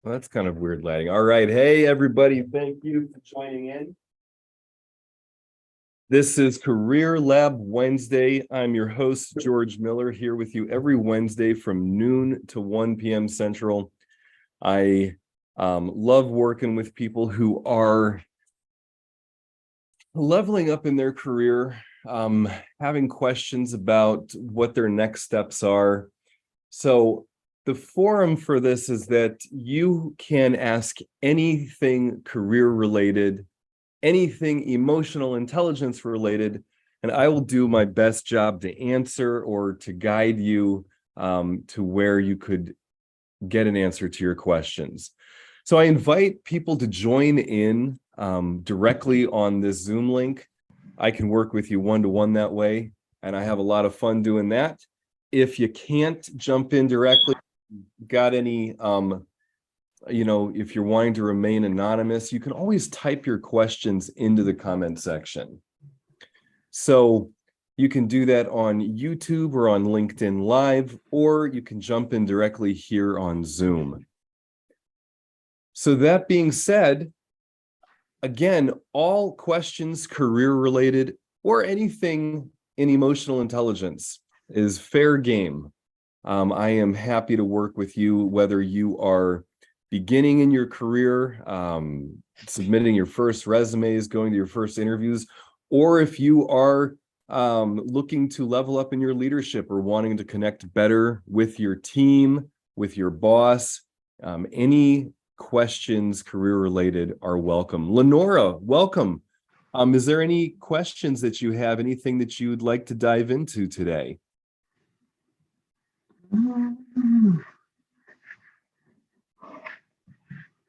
Well, that's kind of weird lighting. All right. Hey, everybody. Thank you for joining in. This is Career Lab Wednesday. I'm your host, George Miller, here with you every Wednesday from noon to 1 p.m. Central. I love working with people who are leveling up in their career, having questions about what their next steps are. So the forum for this is that you can ask anything career related, anything emotional intelligence related, and I will do my best job to answer or to guide you to where you could get an answer to your questions. So I invite people to join in directly on this Zoom link. I can work with you one-to-one that way, and I have a lot of fun doing that. If you can't jump in directly, got any if you're wanting to remain anonymous, you can always type your questions into the comment section. So you can do that on YouTube or on LinkedIn Live, or you can jump in directly here on Zoom. So that being said, again, all questions career related or anything in emotional intelligence is fair game. I am happy to work with you, whether you are beginning in your career, submitting your first resumes, going to your first interviews, or if you are looking to level up in your leadership or wanting to connect better with your team, with your boss. Any questions career related are welcome. Lenora, welcome. Is there any questions that you have, anything that you'd like to dive into today?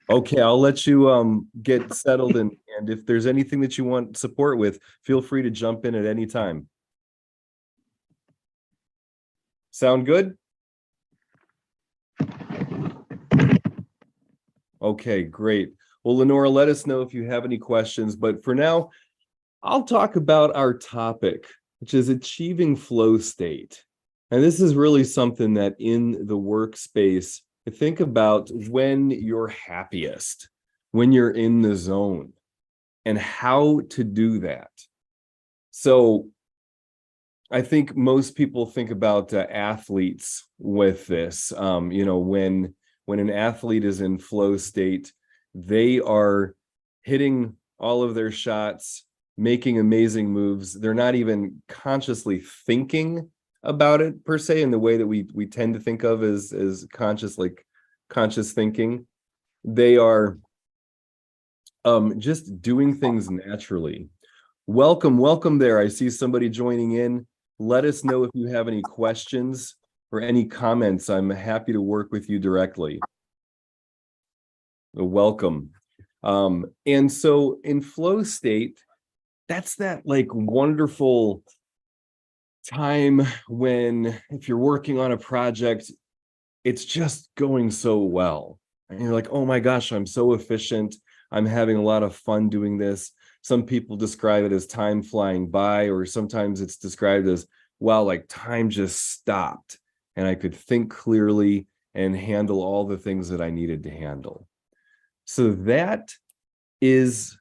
Okay, I'll let you get settled, and if there's anything that you want support with, feel free to jump in at any time. Sound good? Okay, great. Well, Lenora, let us know if you have any questions, but for now, I'll talk about our topic, which is achieving flow state. And this is really something that in the workspace, think about when you're happiest, when you're in the zone, and how to do that. So I think most people think about athletes with this. When an athlete is in flow state, they are hitting all of their shots, making amazing moves. They're not even consciously thinking about it per se in the way that we tend to think of as conscious thinking. They are just doing things naturally. Welcome there. I see somebody joining in. Let us know if you have any questions or any comments. I'm happy to work with you directly. Welcome. And so in flow state, that's that like wonderful time when if you're working on a project, it's just going so well. And you're like, oh my gosh, I'm so efficient. I'm having a lot of fun doing this. Some people describe it as time flying by, or sometimes it's described as, wow, like time just stopped and I could think clearly and handle all the things that I needed to handle. So that is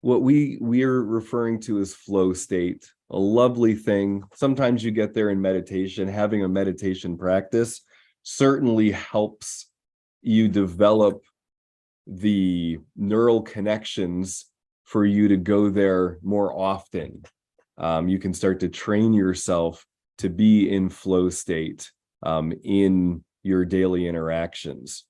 what we're referring to as flow state, a lovely thing. Sometimes you get there in meditation. Having a meditation practice certainly helps you develop the neural connections for you to go there more often. You can start to train yourself to be in flow state in your daily interactions.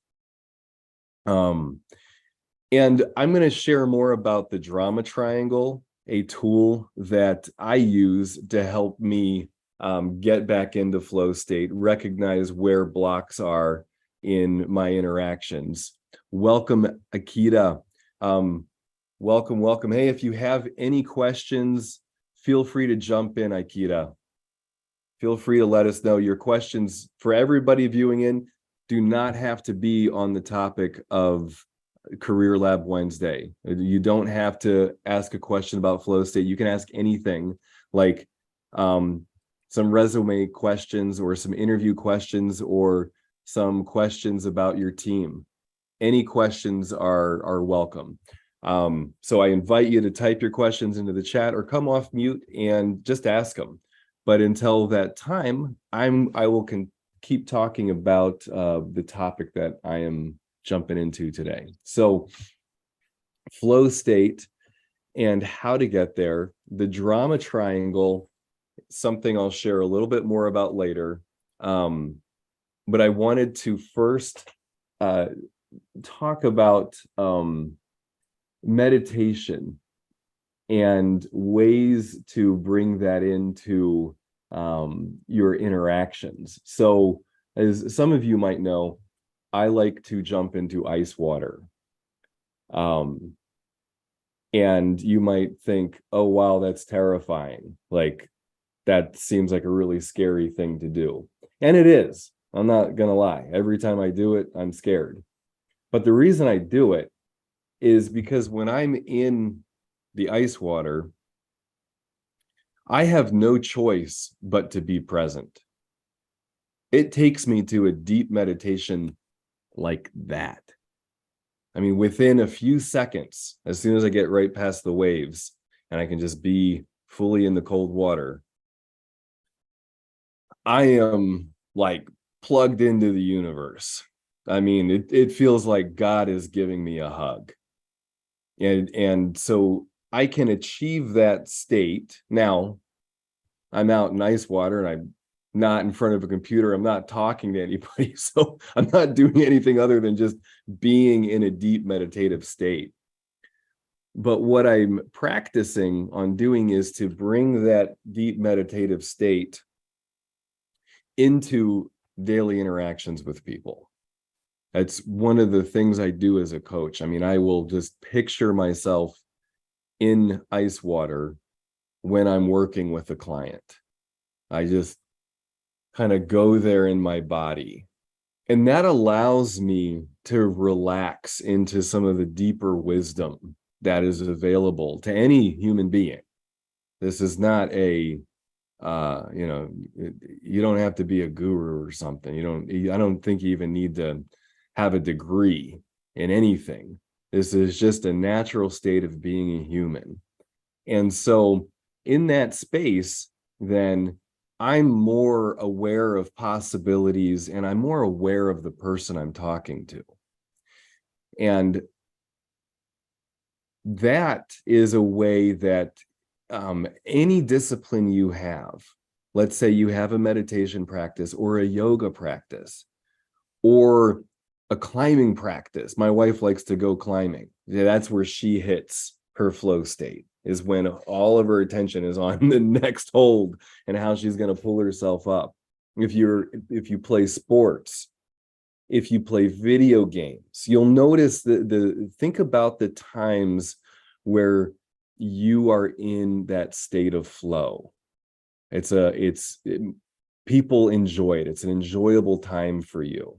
And I'm going to share more about the drama triangle, a tool that I use to help me get back into flow state, recognize where blocks are in my interactions. Welcome, Akita. Welcome. Hey, if you have any questions, feel free to jump in, Akita. Feel free to let us know. Your questions for everybody viewing in do not have to be on the topic of Career Lab Wednesday. You don't have to ask a question about flow state. You can ask anything, like some resume questions or some interview questions or some questions about your team. any questions are welcome. So I invite you to type your questions into the chat or come off mute and just ask them. But until that time, I will keep talking about the topic that I am jumping into today. So flow state and how to get there. The drama triangle, something I'll share a little bit more about later. But I wanted to first talk about meditation and ways to bring that into your interactions. So as some of you might know, I like to jump into ice water. And you might think, oh, wow, that's terrifying. Like, that seems like a really scary thing to do. And it is. I'm not going to lie. Every time I do it, I'm scared. But the reason I do it is because when I'm in the ice water, I have no choice but to be present. It takes me to a deep meditation like that. I mean, within a few seconds, as soon as I get right past the waves and I can just be fully in the cold water, I am like plugged into the universe. I mean, it feels like God is giving me a hug. And so I can achieve that state. Now, I'm out in ice water and I'm not in front of a computer. I'm not talking to anybody. So I'm not doing anything other than just being in a deep meditative state. But what I'm practicing on doing is to bring that deep meditative state into daily interactions with people. That's one of the things I do as a coach. I mean, I will just picture myself in ice water when I'm working with a client. I just kind of go there in my body. And that allows me to relax into some of the deeper wisdom that is available to any human being. This is not a, you don't have to be a guru or something. I don't think you even need to have a degree in anything. This is just a natural state of being a human. And so in that space, then I'm more aware of possibilities and I'm more aware of the person I'm talking to. And that is a way that any discipline you have, let's say you have a meditation practice or a yoga practice or a climbing practice. My wife likes to go climbing. Yeah, that's where she hits her flow state, is when all of her attention is on the next hold and how she's going to pull herself up. If you play sports, if you play video games, you'll notice think about the times where you are in that state of flow. People enjoy it. It's an enjoyable time for you.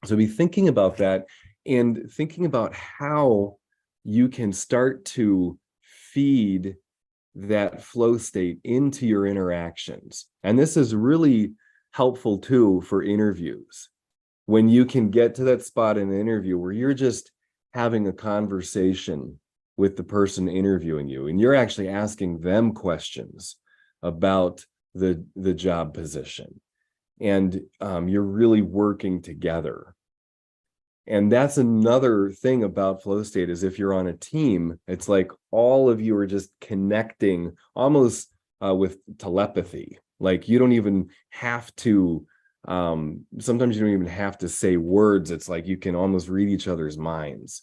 So be thinking about that and thinking about how you can start to feed that flow state into your interactions. And this is really helpful too for interviews. When you can get to that spot in an interview where you're just having a conversation with the person interviewing you, and you're actually asking them questions about the job position, and you're really working together. And that's another thing about flow state, is if you're on a team, it's like all of you are just connecting almost with telepathy. Like you don't even have to, sometimes you don't even have to say words. It's like you can almost read each other's minds.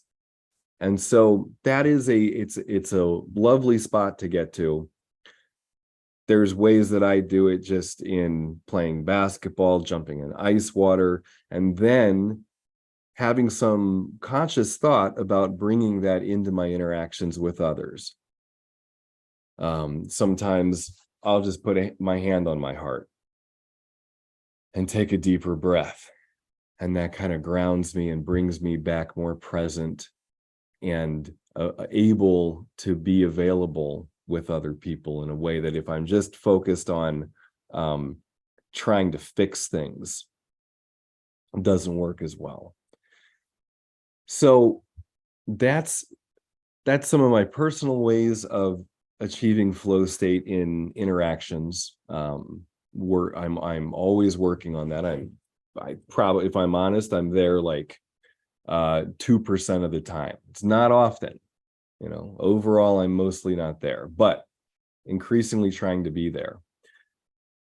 And so that is it's a lovely spot to get to. There's ways that I do it just in playing basketball, jumping in ice water, and then having some conscious thought about bringing that into my interactions with others. Sometimes I'll just put my hand on my heart and take a deeper breath. And that kind of grounds me and brings me back more present and able to be available with other people in a way that if I'm just focused on trying to fix things, it doesn't work as well. So that's some of my personal ways of achieving flow state in interactions. Where I'm always working on that. I probably, if I'm honest, I'm there like 2% of the time. It's not often, overall I'm mostly not there, but increasingly trying to be there.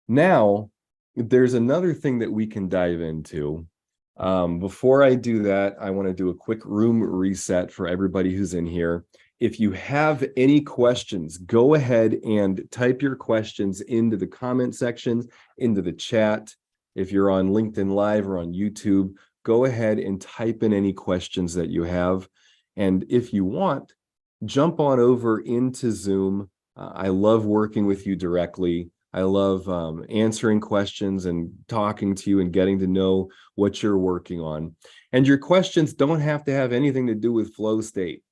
Now, there's another thing that we can dive into. Before I do that, I want to do a quick room reset for everybody who's in here. If you have any questions, go ahead and type your questions into the comment section, into the chat. If you're on LinkedIn Live or on YouTube, go ahead and type in any questions that you have. And if you want, jump on over into Zoom. I love working with you directly. I love answering questions and talking to you and getting to know what you're working on. And your questions don't have to have anything to do with flow state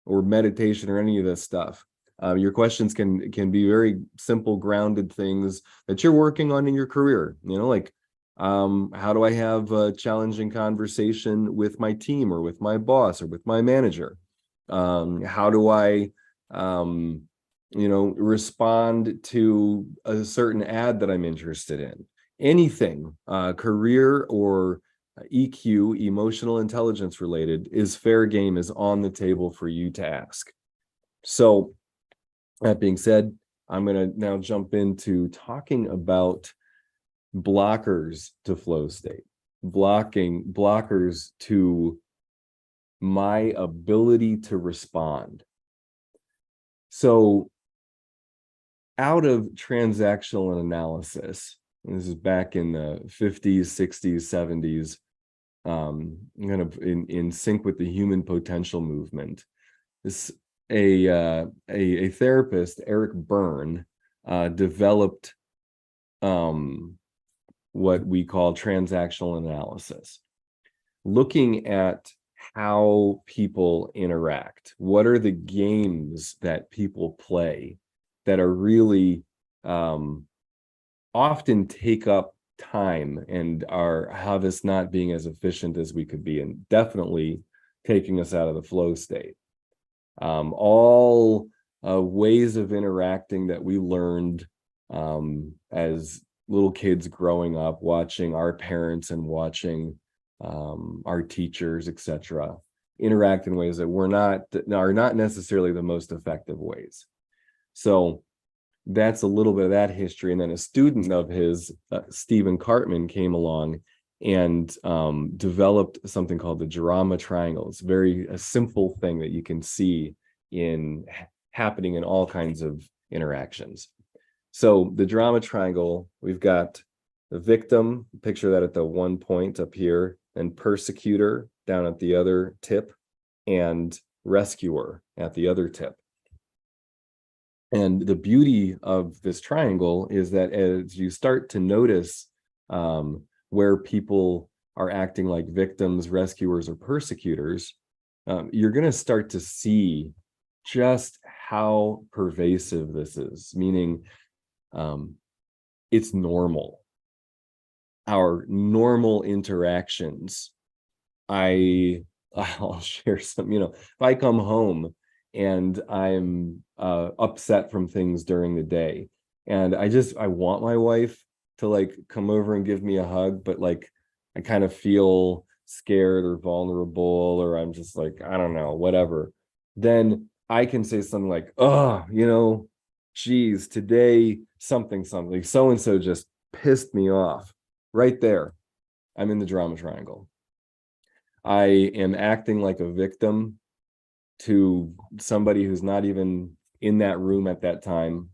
or meditation or any of this stuff. Your questions can be very simple, grounded things that you're working on in your career. Like how do I have a challenging conversation with my team or with my boss or with my manager? How do I respond to a certain ad that I'm interested in? Anything career or EQ, emotional intelligence related, is fair game, is on the table for you to ask. So that being said, I'm going to now jump into talking about blockers to flow state, blockers to my ability to respond. So out of transactional analysis, this is back in the 50s, 60s, 70s, kind of in sync with the human potential movement. This a therapist, Eric Byrne, developed what we call transactional analysis, looking at how people interact. What are the games that people play that are really often take up time and have us not being as efficient as we could be, and definitely taking us out of the flow state. All ways of interacting that we learned as little kids growing up, watching our parents and watching our teachers, etc., interact in ways that are not necessarily the most effective ways. So that's a little bit of that history. And then a student of his, Stephen Cartman, came along and developed something called the drama triangle. It's a simple thing that you can see happening in all kinds of interactions. So the drama triangle, we've got the victim, picture that at the one point up here, and persecutor down at the other tip, and rescuer at the other tip. And the beauty of this triangle is that as you start to notice where people are acting like victims, rescuers, or persecutors, you're going to start to see just how pervasive this is, meaning it's normal. Our normal interactions. I'll share some, if I come home and I'm upset from things during the day, and I want my wife to like come over and give me a hug, but like I kind of feel scared or vulnerable, or I'm just like, I don't know, whatever, then I can say something like, oh, geez, today something, so and so just pissed me off. Right there, I'm in the drama triangle. I am acting like a victim to somebody who's not even in that room at that time.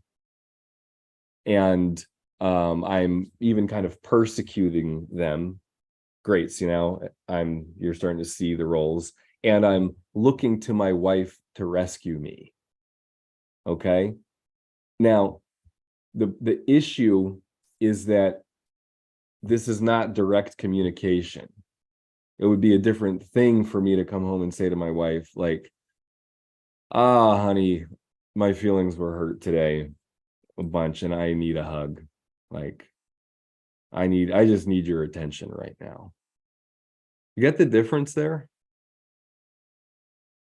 And I'm even kind of persecuting them. Great, so you're starting to see the roles, and I'm looking to my wife to rescue me. Okay. Now, the issue is that this is not direct communication. It would be a different thing for me to come home and say to my wife, like, honey, my feelings were hurt today a bunch and I need a hug. Like, I just need your attention right now. You get the difference there?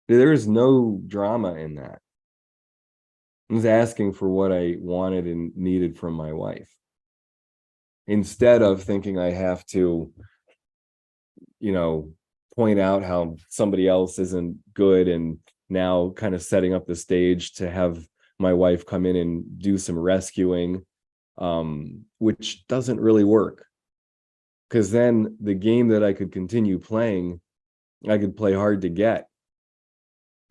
There's no drama in that. I was asking for what I wanted and needed from my wife, instead of thinking I have to, you know, point out how somebody else isn't good, and now kind of setting up the stage to have my wife come in and do some rescuing, which doesn't really work. Because then the game that I could continue playing, I could play hard to get.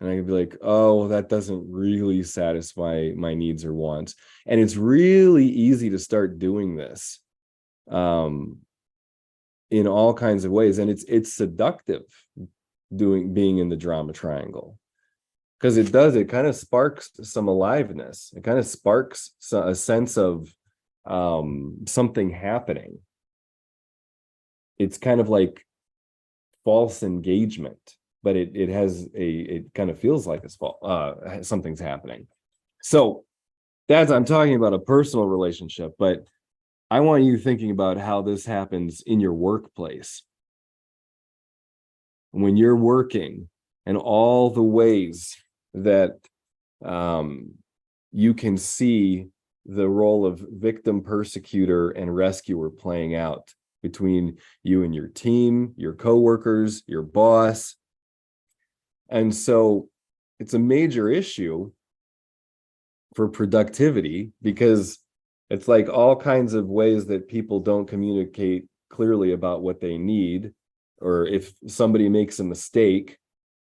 And I could be like, oh, that doesn't really satisfy my needs or wants. And it's really easy to start doing this in all kinds of ways. And it's seductive being in the drama triangle, because it kind of sparks some aliveness. It kind of sparks a sense of something happening. It's kind of like false engagement, but it kind of feels like something's happening. So I'm talking about a personal relationship, but I want you thinking about how this happens in your workplace. When you're working, and all the ways that you can see the role of victim, persecutor, and rescuer playing out between you and your team, your coworkers, your boss. And so it's a major issue for productivity, because it's like all kinds of ways that people don't communicate clearly about what they need. Or if somebody makes a mistake,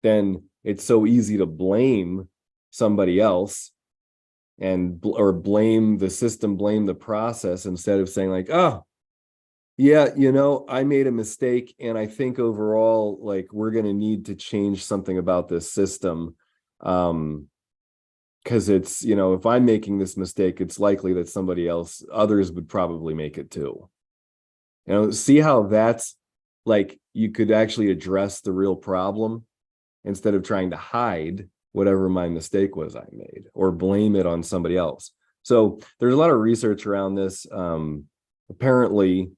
then it's so easy to blame somebody else, or blame the system, blame the process, instead of saying like, oh, yeah, I made a mistake, and I think overall, like, we're going to need to change something about this system. Because it's, if I'm making this mistake, it's likely that others would probably make it too. See how that's like, you could actually address the real problem instead of trying to hide whatever my mistake was I made, or blame it on somebody else. So there's a lot of research around this. Apparently,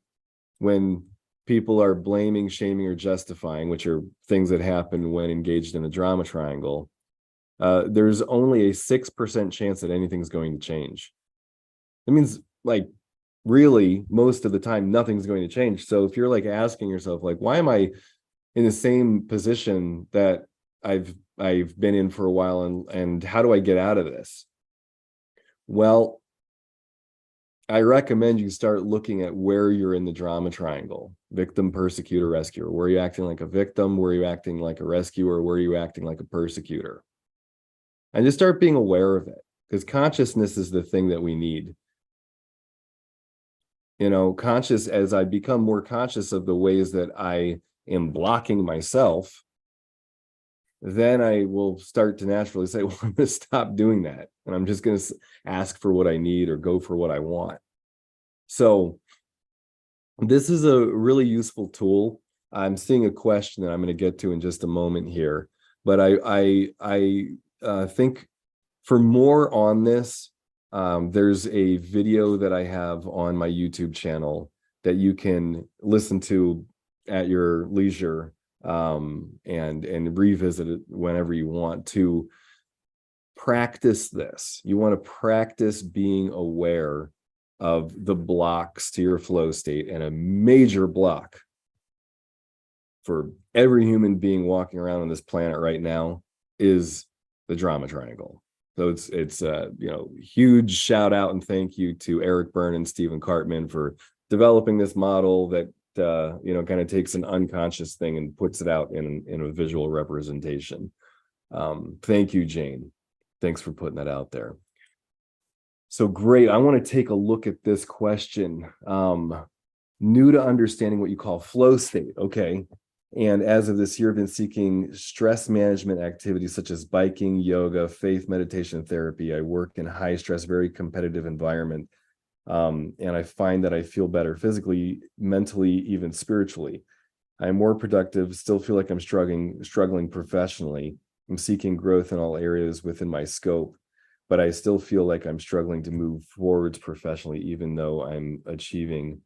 when people are blaming, shaming, or justifying, which are things that happen when engaged in a drama triangle, there's only a 6% chance that anything's going to change. It means, like, really, most of the time, nothing's going to change. So if you're like asking yourself, like, why am I in the same position that I've been in for a while, and how do I get out of this? Well, I recommend you start looking at where you're in the drama triangle: victim, persecutor, rescuer. Where are you acting like a victim? Where are you acting like a rescuer? Where are you acting like a persecutor? And just start being aware of it, because consciousness is the thing that we need. As I become more conscious of the ways that I am blocking myself, then I will start to naturally say, well, I'm going to stop doing that, and I'm just going to ask for what I need, or go for what I want. So this is a really useful tool. I'm seeing a question that I'm going to get to in just a moment here, but I think for more on this, there's a video that I have on my YouTube channel that you can listen to at your leisure, and revisit it whenever you want to practice this. You want to practice being aware of the blocks to your flow state, and a major block for every human being walking around on this planet right now is the drama triangle. So it's huge shout out and thank you to Eric Byrne and Stephen Cartman for developing this model that kind of takes an unconscious thing and puts it out in a visual representation. Thank you, Jane. Thanks for putting that out there. So great. I want to take a look at this question. New to understanding what you call flow state. Okay. And as of this year, I've been seeking stress management activities such as biking, yoga, faith, meditation, therapy. I work in high stress, very competitive environment. And I find that I feel better physically, mentally, even spiritually. I'm more productive, still feel like I'm struggling professionally. I'm seeking growth in all areas within my scope, but I still feel like I'm struggling to move forwards professionally, even though I'm achieving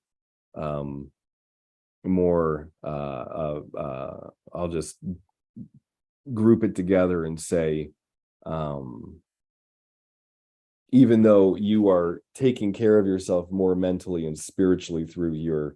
more. I'll just group it together and say, um, even though you are taking care of yourself more mentally and spiritually through your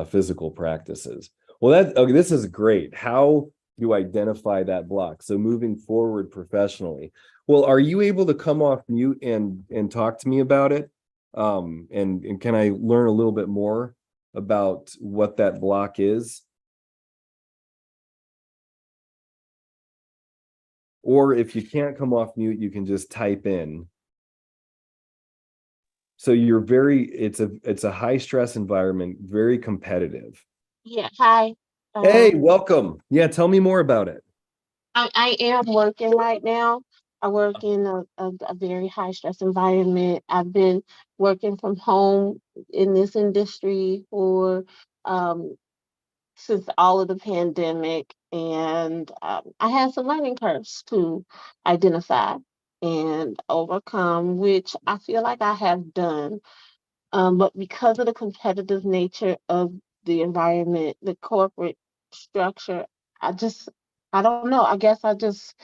physical practices. Well, okay, this is great. How you identify that block? So moving forward professionally. Well, are you able to come off mute and talk to me about it? And can I learn a little bit more about what that block is? Or if you can't come off mute, you can just type in. So you're it's a high stress environment, very competitive. Yeah, hi. Hey, Um, welcome. Yeah, tell me more about it. I am working right now. I work in a very high stress environment. I've been working from home in this industry for um, since all of the pandemic, and I had some learning curves to identify and overcome, which I feel like I have done. But because of the competitive nature of the environment, the corporate structure, I just, I don't know. I guess I just,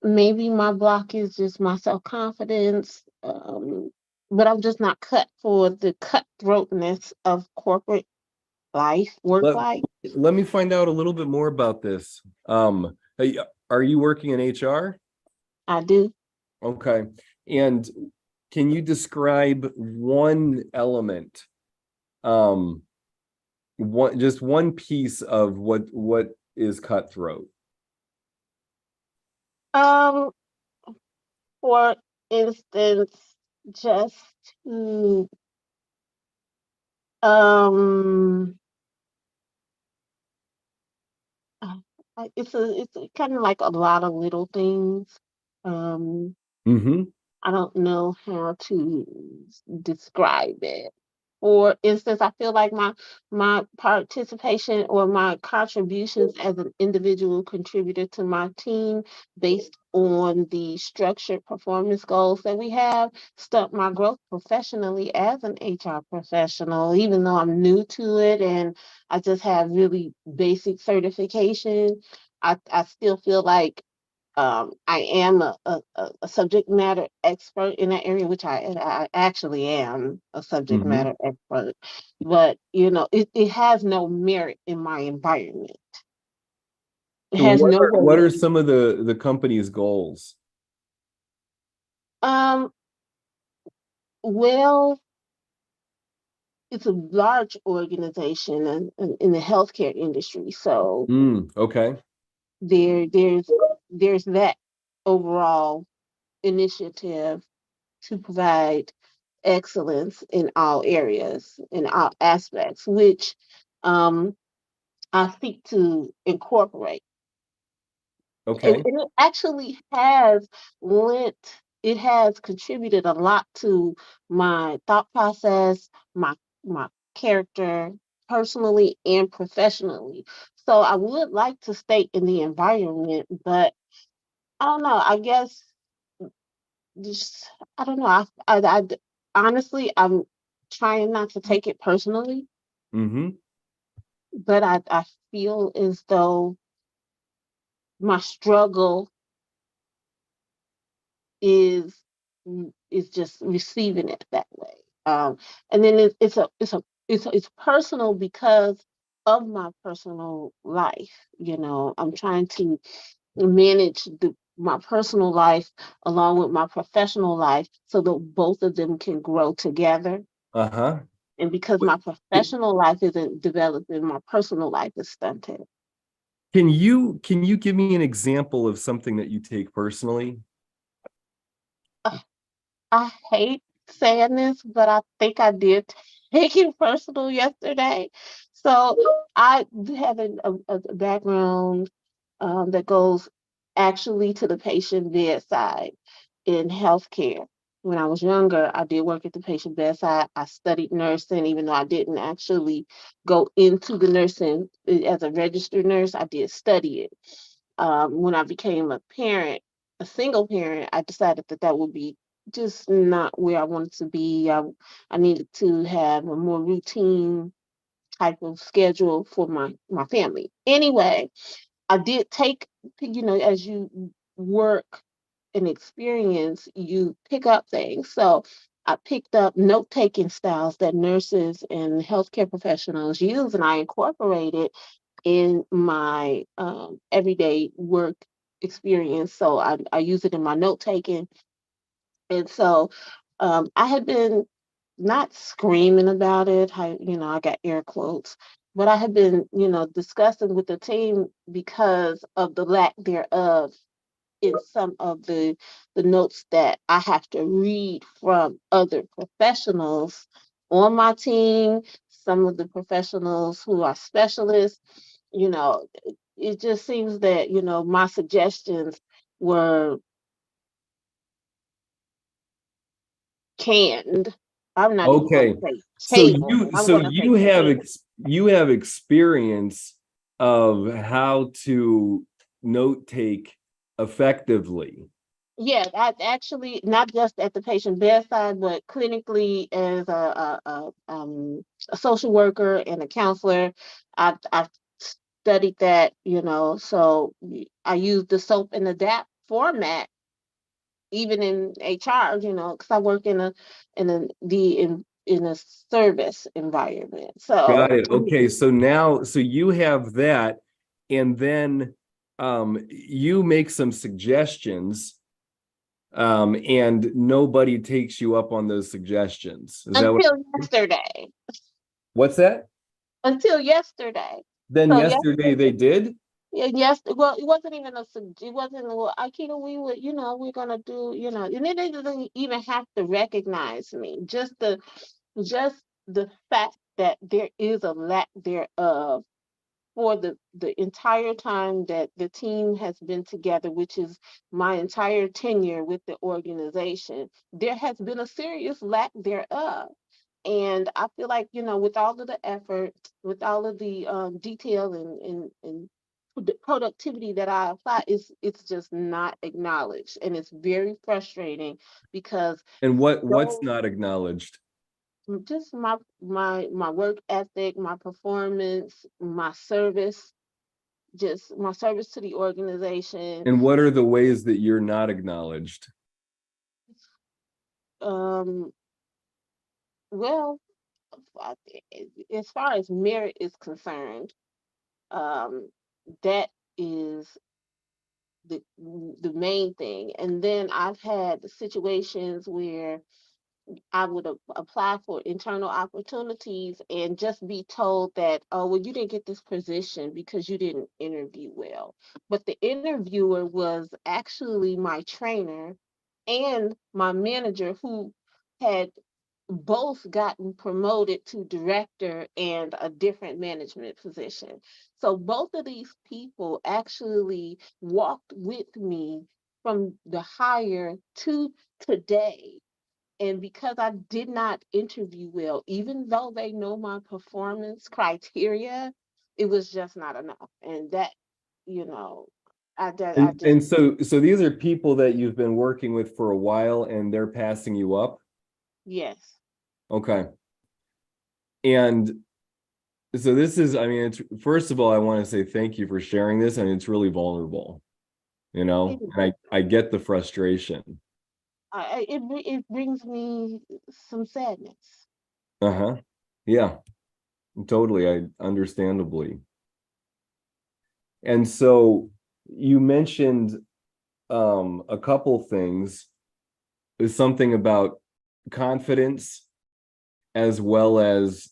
maybe my block is just my self confidence. But I'm just not cut for the cutthroatness of corporate life, work Let, life. let me find out a little bit more about this. Hey, are you working in HR? I do. Okay. And can you describe one element, um, just one piece of what is cutthroat? Um, for instance, just to, um, Uh, it's kind of like a lot of little things. Um, Mm-hmm. I don't know how to describe it. For instance, I feel like my participation or my contributions as an individual contributor to my team based on the structured performance goals that we have stumped my growth professionally as an HR professional, even though I'm new to it and I just have really basic certification. I still feel like I am a subject matter expert in that area, which I actually am a subject Mm-hmm. matter expert. But, it has no merit in my environment. It has no What are way. some of the company's goals? Um, well, it's a large organization in the healthcare industry. So Okay. there's that overall initiative to provide excellence in all areas, in all aspects, which um, I seek to incorporate. And, Okay. and it actually has lent, it has contributed a lot to my thought process, my character, personally and professionally. So I would like to stay in the environment, but I don't know. I guess just I don't know. Honestly, I'm trying not to take it personally, Mm-hmm. but I feel as though my struggle is is just receiving it that way. And then it's personal because of my personal life. I'm trying to manage my personal life along with my professional life so that both of them can grow together. Uh-huh. And because my professional life isn't developing, my personal life is stunted. Can you give me an example of something that you take personally? Ugh, I hate saying this, but I think I did take it personal yesterday. So I have a background that goes actually to the patient bedside in healthcare. When I was younger, I did work at the patient bedside. I studied nursing, even though I didn't actually go into the nursing as a registered nurse. I did study it. When I became a parent, a single parent, I decided that that would be just not where I wanted to be. I needed to have a more routine type of schedule for my family. Anyway, I did take, as you work and experience, you pick up things. So I picked up note taking styles that nurses and healthcare professionals use, and I incorporated in my everyday work experience. So I use it in my note taking. And so I had been not screaming about it. I got air quotes, but I had been, discussing with the team because of the lack thereof in some of the notes that I have to read from other professionals on my team, some of the professionals who are specialists. It just seems that, my suggestions were canned. I'm not even going to Okay. say So tabled. you I'm so going to say you have canned. you have experience of how to note take effectively. Yeah, I actually not just at the patient bedside, but clinically as a social worker and a counselor. I've studied that, so I use the SOAP and ADAPT format even in HR, because I work in a service environment. Got So it. Okay, so now so you have that, and then you make some suggestions, and nobody takes you up on those suggestions. Is that what? until yesterday, What's that? until yesterday. Then So yesterday they did? yeah, yes, well, it wasn't even it wasn't, well, Akita, we would, we're gonna do, and they didn't even have to recognize me. Just the fact that there is a lack thereof for the entire time that the team has been together, which is my entire tenure with the organization, there has been a serious lack thereof. And I feel like, with all of the effort, with all of the detail and productivity that I apply, it's just not acknowledged. And it's very frustrating because And what's those not acknowledged? just my work ethic, my performance, my service to the organization. And what are the ways that you're not acknowledged? Um, well, I- as far as merit is concerned, um, that is the main thing. And then I've had situations where I would apply for internal opportunities and just be told that, oh, well, you didn't get this position because you didn't interview well. But the interviewer was actually my trainer and my manager who had both gotten promoted to director and a different management position. So both of these people actually walked with me from the hire to today. And because I did not interview well, even though they know my performance criteria, it was just not enough. And that, you know, I just, And so these are people that you've been working with for a while and they're passing you up. yes. Okay. And so this is, I mean, it's first of all, I want to say thank you for sharing this. I mean, it's really vulnerable, and I get the frustration. It brings me some sadness. Uh-huh. Yeah, totally. I understandably. And so you mentioned a couple things. Is something about confidence as well as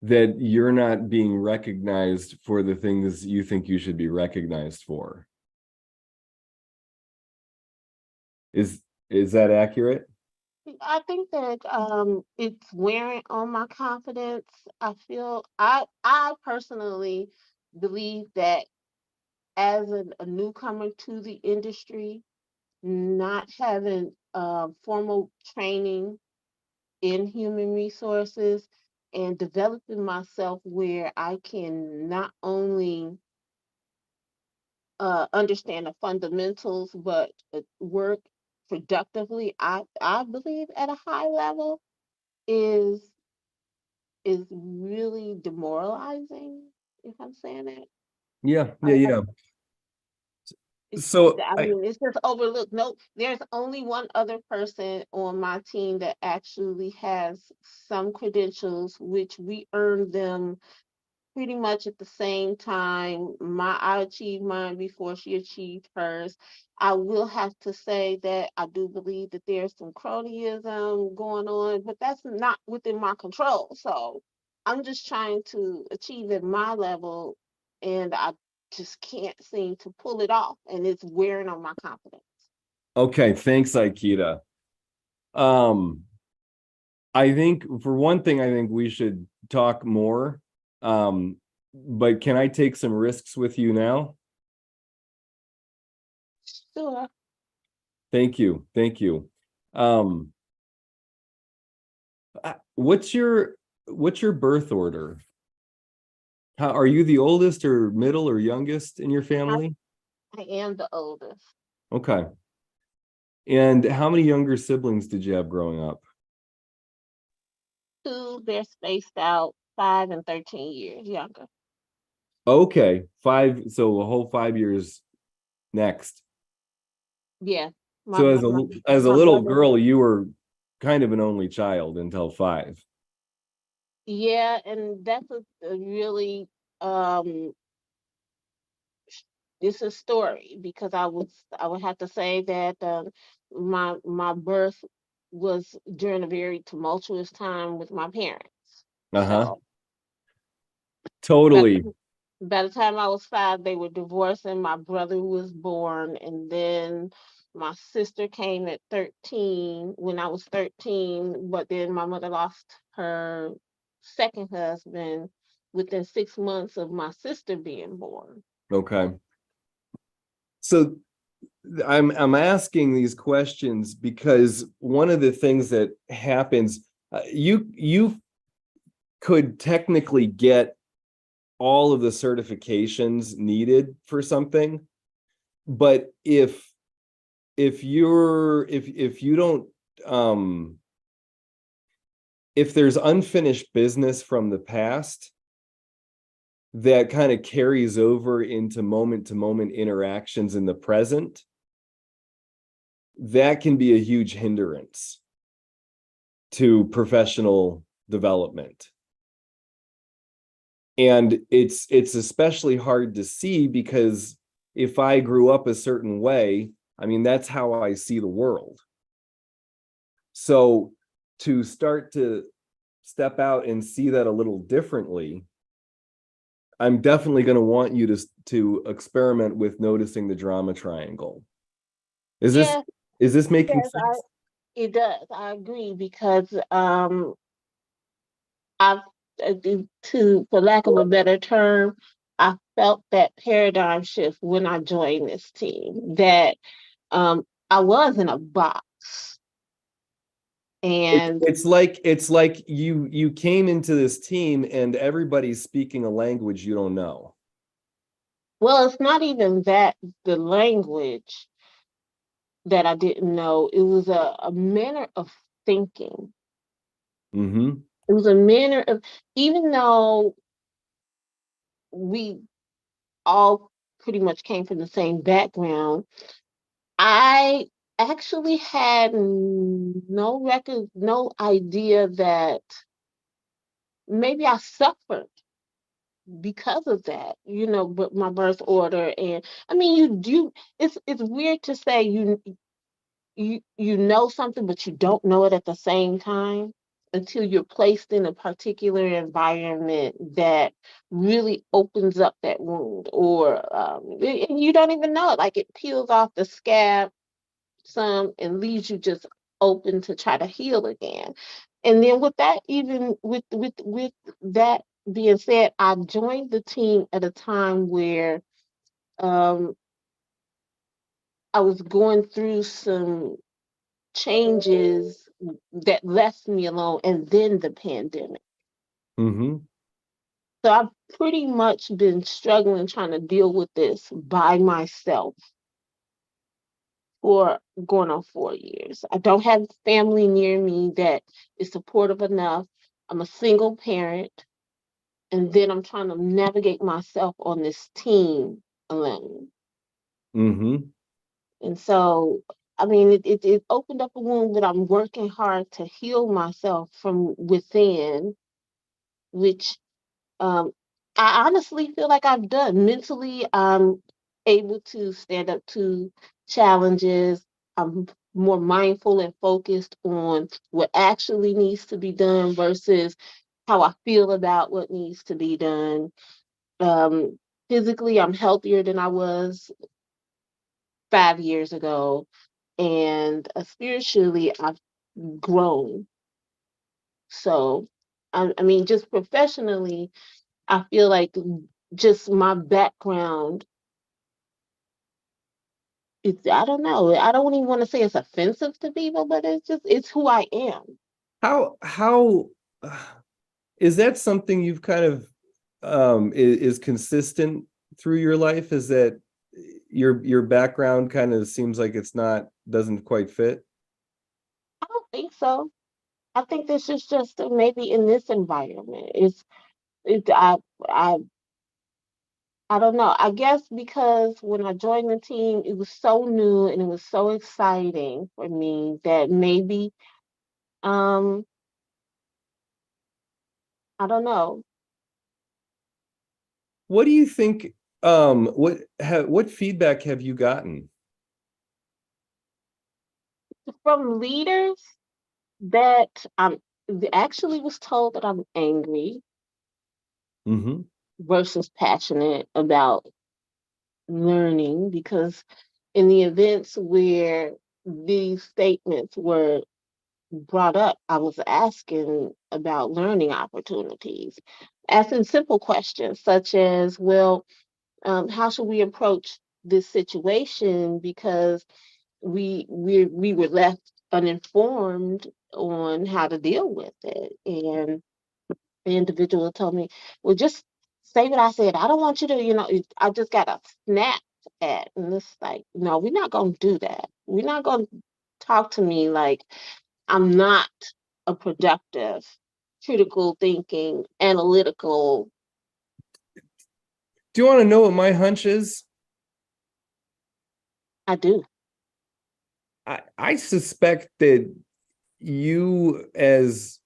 that you're not being recognized for the things you think you should be recognized for. Is is that accurate? I think that it's wearing on my confidence. I personally believe that as a newcomer to the industry, not having formal training in human resources and developing myself where I can not only understand the fundamentals but work productively, I believe at a high level is is really demoralizing, if I'm saying that. Yeah, I, yeah, I, yeah. So I I mean, it's just overlooked. No, there's only one other person on my team that actually has some credentials, which we earned them pretty much at the same time. I achieved mine before she achieved hers. I will have to say that I do believe that there's some cronyism going on, but that's not within my control. So I'm just trying to achieve at my level, and I just can't seem to pull it off, and it's wearing on my confidence. okay, thanks, Aikita. Um, I think for one thing, I think we should talk more. Um, but can I take some risks with you now? Sure. Thank you. Thank you. Um, what's your birth order? How are you the oldest or middle or youngest in your I, family? I am the oldest. Okay. And how many younger siblings did you have growing up? Two, they're spaced out 5 and 13 years younger. Okay, five, so a whole 5 years next. Yeah, my So my as a my, as a my little brother. girl, you were kind of an only child until 5. Yeah, and that's a really um it's a story because I would have to say that my birth was during a very tumultuous time with my parents. Uh-huh. So by Totally. the, by the time I was 5, they were divorcing. My brother was born, and then my sister came at 13 when I was 13. But then my mother lost her second husband within 6 months of my sister being born. Okay. So I'm asking these questions because one of the things that happens, you could technically get all of the certifications needed for something, but if you don't if there's unfinished business from the past that kind of carries over into moment to moment interactions in the present, that can be a huge hindrance to professional development. And it's especially hard to see because if I grew up a certain way, I mean, that's how I see the world. So to start to step out and see that a little differently, I'm definitely going to want you to experiment with noticing the drama triangle. Is this Yes, is this making yes, sense? it does. I agree because I've to for lack of a better term, I felt that paradigm shift when I joined this team. That I was in a box, and It's like you came into this team and everybody's speaking a language you don't know. well, it's not even that the language that I didn't know. It was a manner of thinking. Mm-hmm. It was a manner of even though we all pretty much came from the same background, I actually had no idea that maybe I suffered because of that, but my birth order. And I mean, you do, it's weird to say you know something, but you don't know it at the same time until you're placed in a particular environment that really opens up that wound, or and you don't even know it. Like it peels off the scab some and leaves you just open to try to heal again. And then with that, even with that being said, I joined the team at a time where um, I was going through some changes that left me alone, and then the pandemic. Mm-hmm. So I've pretty much been struggling trying to deal with this by myself for going on 4 years. I don't have family near me that is supportive enough. I'm a single parent, and then I'm trying to navigate myself on this team alone. Mm-hmm. And so, I mean, it opened up a wound that I'm working hard to heal myself from within, which um, I honestly feel like I've done. Mentally, I'm able to stand up to challenges. I'm more mindful and focused on what actually needs to be done versus how I feel about what needs to be done. Um, Physically, I'm healthier than I was 5 years ago, and spiritually, I've grown. So, I mean, just professionally, I feel like just my background is, I don't know, I don't even want to say it's offensive to people, but it's who I am. How is that something you've kind of is consistent through your life? Is that your background kind of seems like it's not doesn't quite fit? I don't think so. I think this is just maybe in this environment. It's I don't know. I guess because when I joined the team, it was so new and it was so exciting for me that maybe um I don't know. What do you think? What feedback have you gotten? From leaders that I'm actually was told that I'm angry Mm-hmm. versus passionate about learning, because in the events where these statements were brought up, I was asking about learning opportunities, asking simple questions such as, well, how should we approach this situation because we were left uninformed on how to deal with it. And the individual told me, well, just say what I said. I don't want you to, I just got a snap at. And it's like, no, we're not going to do that. We're not going to talk to me like I'm not a productive, critical thinking, analytical. Do you want to know what my hunch is? I do. I suspect you as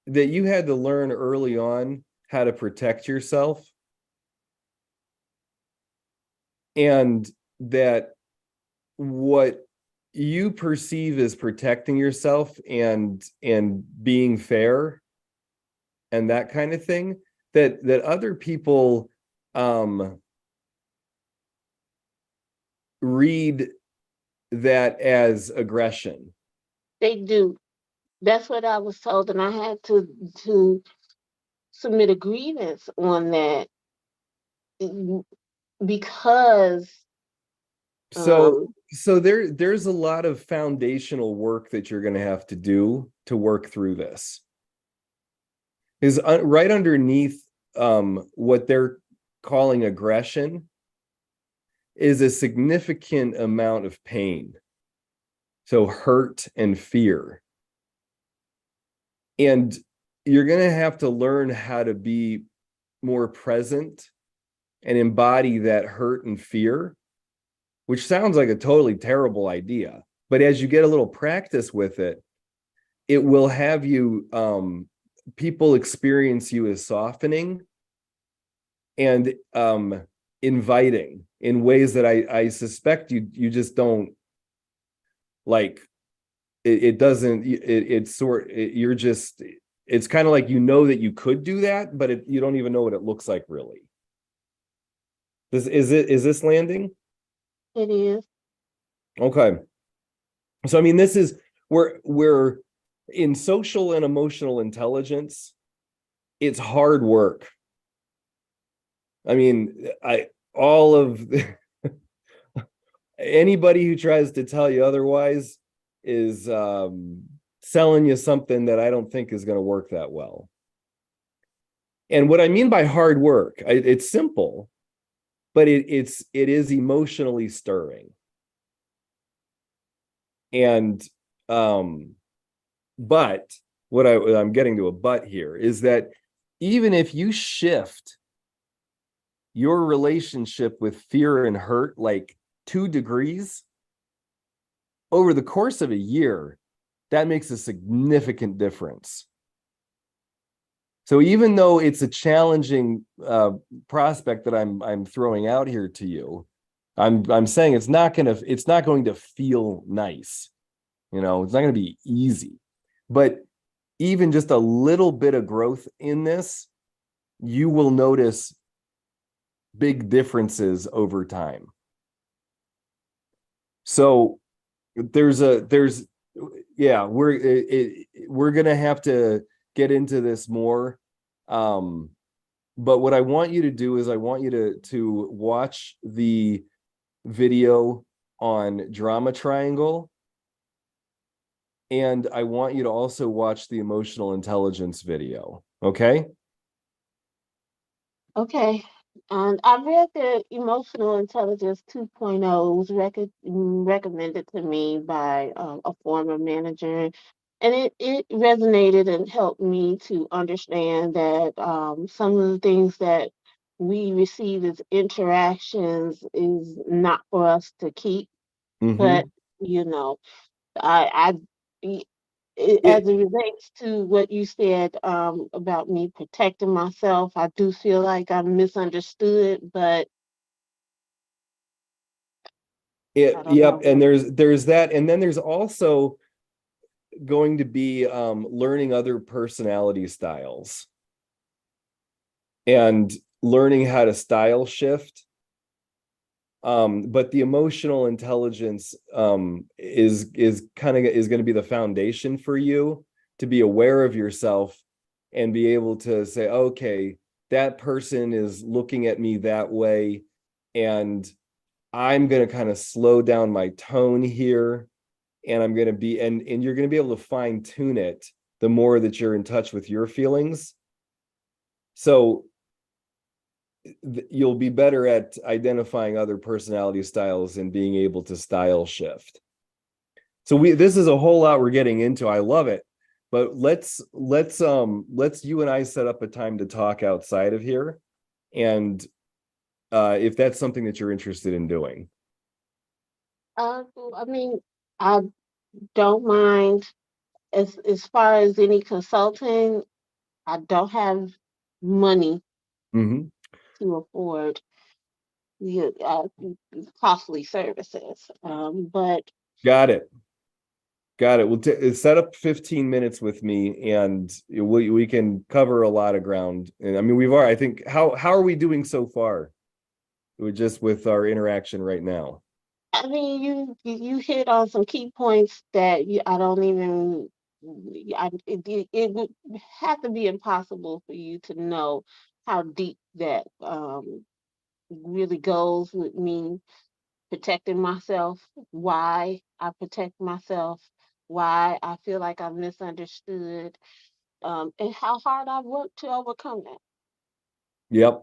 that you had to learn early on how to protect yourself, and that what you perceive as protecting yourself and being fair and that kind of thing, that other people um read that as aggression. They do. That's what I was told, and I had to submit a grievance on that, because So um, there's a lot of foundational work that you're going to have to do to work through this. Is right underneath what they're calling aggression is a significant amount of pain. So hurt and fear. And you're going to have to learn how to be more present and embody that hurt and fear, which sounds like a totally terrible idea. But as you get a little practice with it, it will have you, people experience you as softening and inviting in ways that I suspect you just don't like. It doesn't, you're just, it's kind of like, that you could do that, but you don't even know what it looks like really. Is this landing? it is. Okay. So I mean, this is we're in social and emotional intelligence. It's hard work. I mean, I all of anybody who tries to tell you otherwise is selling you something that I don't think is going to work that well. And what I mean by hard work, it's simple, but it is emotionally stirring. And but I'm getting to a but here is that even if you shift your relationship with fear and hurt like 2 degrees over the course of a year, that makes a significant difference. So even though it's a challenging prospect that I'm throwing out here to you, I'm saying it's not going to feel nice. It's not going to be easy. But even just a little bit of growth in this, you will notice big differences over time. So we're gonna have to get into this more. But what I want you to do is I want you to watch the video on drama triangle, and I want you to also watch the emotional intelligence video. Okay? Okay. And I read the Emotional Intelligence 2.0 was recommended to me by a former manager, and it resonated and helped me to understand that some of the things that we receive as interactions is not for us to keep, but Mm-hmm. you know, I as It, it relates to what you said about me protecting myself, I do feel like I'm misunderstood, but I don't yep, know and what. there's that, and then there's also going to be learning other personality styles and learning how to style shift. But the emotional intelligence is going to be the foundation for you to be aware of yourself and be able to say, okay, that person is looking at me that way, and I'm going to kind of slow down my tone here, and I'm going to be and you're going to be able to fine tune it the more that you're in touch with your feelings. So you'll be better at identifying other personality styles and being able to style shift. So this is a whole lot we're getting into. I love it. But let's you and I set up a time to talk outside of here, and if that's something that you're interested in doing. I mean, I don't mind as far as any consulting. I don't have money Mm-hmm. to afford the costly services, but Got it. Got it. We'll set up 15 minutes with me, and we can cover a lot of ground. And I mean, I think, how are we doing so far? Just with our interaction right now. I mean, you hit on some key points that I don't even. It would have to be impossible for you to know how deep that really goes with me protecting myself, why I protect myself, why I feel like I'm misunderstood, and how hard I've worked to overcome that. Yep.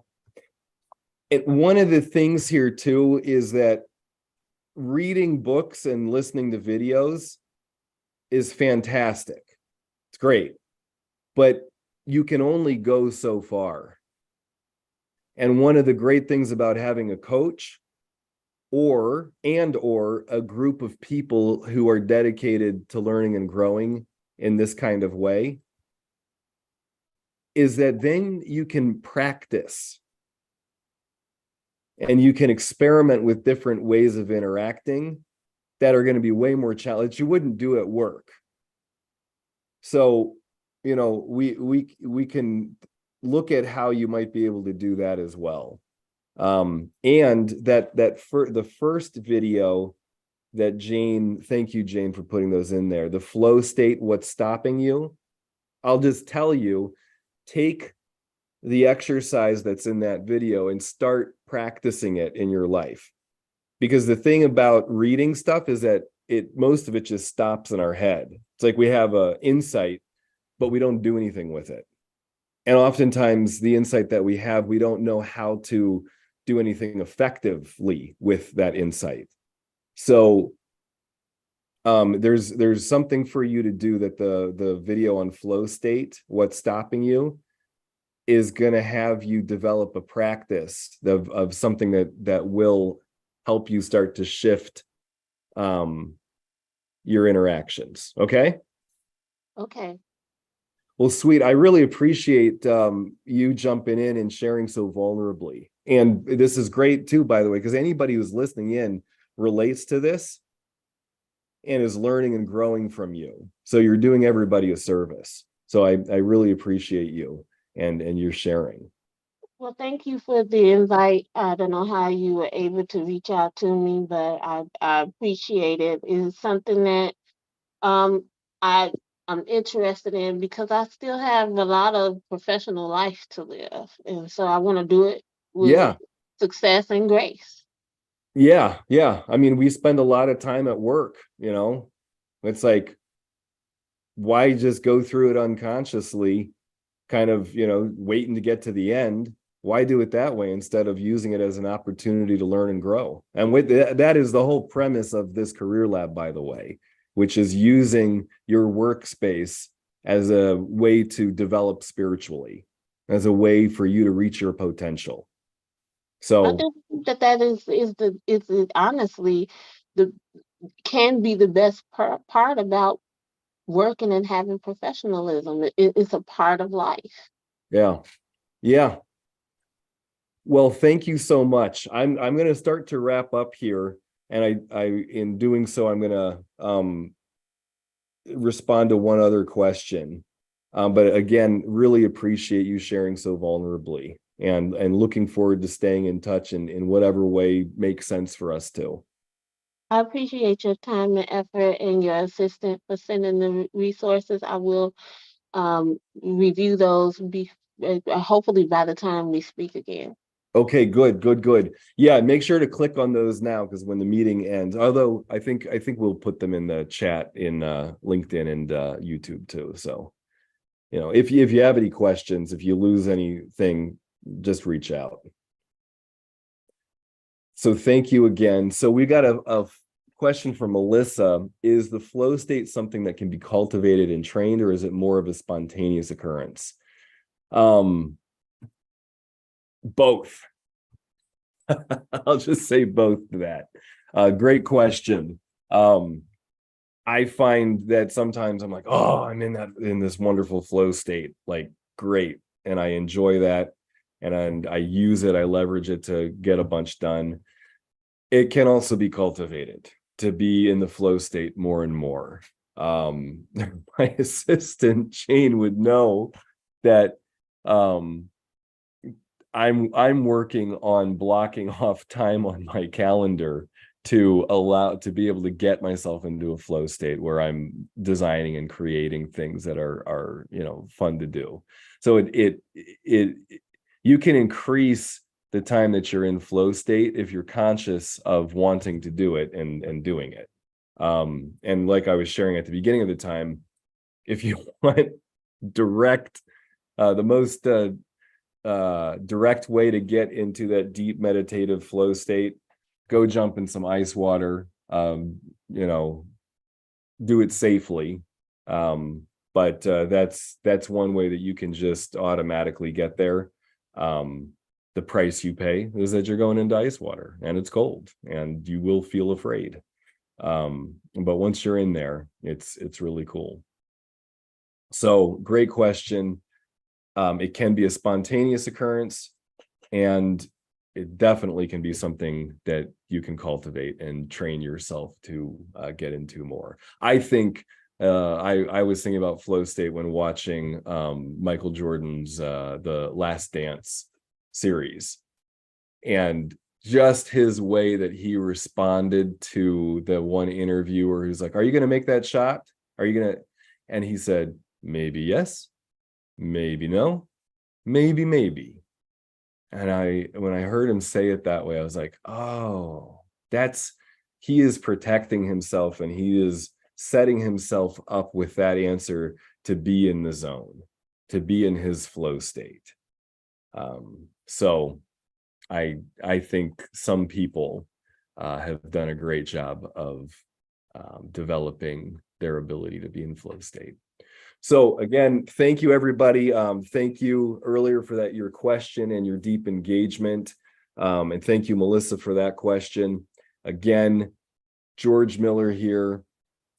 And one of the things here too is that reading books and listening to videos is fantastic. It's great, but you can only go so far. And one of the great things about having a coach or a group of people who are dedicated to learning and growing in this kind of way is that then you can practice and you can experiment with different ways of interacting that are going to be way more challenging you wouldn't do at work. So, we can look at how you might be able to do that as well. And the first video that Jane, thank you, Jane, for putting those in there. The flow state, what's stopping you? I'll just tell you, take the exercise that's in that video and start practicing it in your life. Because the thing about reading stuff is that most of it just stops in our head. It's like we have a insight, but we don't do anything with it. And oftentimes the insight that we have, we don't know how to do anything effectively with that insight. So there's something for you to do that the video on flow state, what's stopping you, is going to have you develop a practice of something that will help you start to shift your interactions. Okay. Okay. Well, sweet. I really appreciate you jumping in and sharing so vulnerably. And this is great too, by the way, because anybody who's listening in relates to this and is learning and growing from you. So you're doing everybody a service. So I really appreciate you and your sharing. Well, thank you for the invite. I don't know how you were able to reach out to me, but I appreciate it. It's something that um I I'm interested in because I still have a lot of professional life to live, and so I want to do it with Yeah. success and grace. Yeah. Yeah. I mean, we spend a lot of time at work, you know. It's like, why just go through it unconsciously, kind of, waiting to get to the end? Why do it that way instead of using it as an opportunity to learn and grow? And with that is the whole premise of this career lab, by the way, which is using your workspace as a way to develop spiritually, as a way for you to reach your potential. I So, do think that that is honestly the can be the best part about working and having professionalism. It's a part of life. yeah. Yeah. Well, thank you so much. I'm going to start to wrap up here, and I in doing so, I'm going to respond to one other question. But again, really appreciate you sharing so vulnerably, and looking forward to staying in touch in whatever way makes sense for us to. I appreciate your time and effort and your assistant for sending the resources. I will review those hopefully by the time we speak again. Okay, good, good, good. Yeah, make sure to click on those now, because when the meeting ends, although I think we'll put them in the chat in LinkedIn and YouTube too. So, if you have any questions, if you lose anything, just reach out. So thank you again. So we got a question from Melissa. Is the flow state something that can be cultivated and trained, or is it more of a spontaneous occurrence? Both. I'll just say both to that. Great question. I find that sometimes I'm like, oh, I'm in this wonderful flow state, like great, and I enjoy that, and I use it, I leverage it to get a bunch done. It can also be cultivated to be in the flow state more and more. My assistant Jane would know that I'm working on blocking off time on my calendar to be able to get myself into a flow state where I'm designing and creating things that are fun to do. So it you can increase the time that you're in flow state if you're conscious of wanting to do it and doing it. And like I was sharing at the beginning of the time, if you want direct the most direct way to get into that deep meditative flow state, go jump in some ice water, do it safely. But that's one way that you can just automatically get there. The price you pay is that you're going into ice water and it's cold and you will feel afraid. But once you're in there, it's really cool. So great question. It can be a spontaneous occurrence, and it definitely can be something that you can cultivate and train yourself to get into more. I think I was thinking about flow state when watching Michael Jordan's The Last Dance series, and just his way that he responded to the one interviewer who's like, "Are you going to make that shot? Are you going to?" And he said, "Maybe yes, maybe no, maybe." And when I heard him say it that way, I was like, oh, he is protecting himself, and he is setting himself up with that answer to be in the zone, to be in his flow state. So I think some people have done a great job of developing their ability to be in flow state. So again, thank you, everybody. Thank you earlier for that, your question and your deep engagement. And thank you, Melissa, for that question. Again, George Miller here,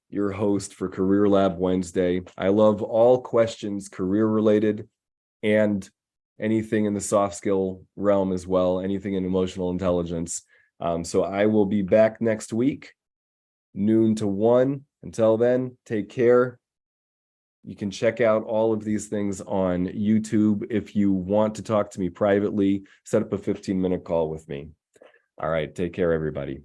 your host for Career Lab Wednesday. I love all questions career related and anything in the soft skill realm as well, anything in emotional intelligence. So I will be back next week, noon to 1. Until then, take care. You can check out all of these things on YouTube. If you want to talk to me privately, set up a 15-minute call with me. All right, take care, everybody.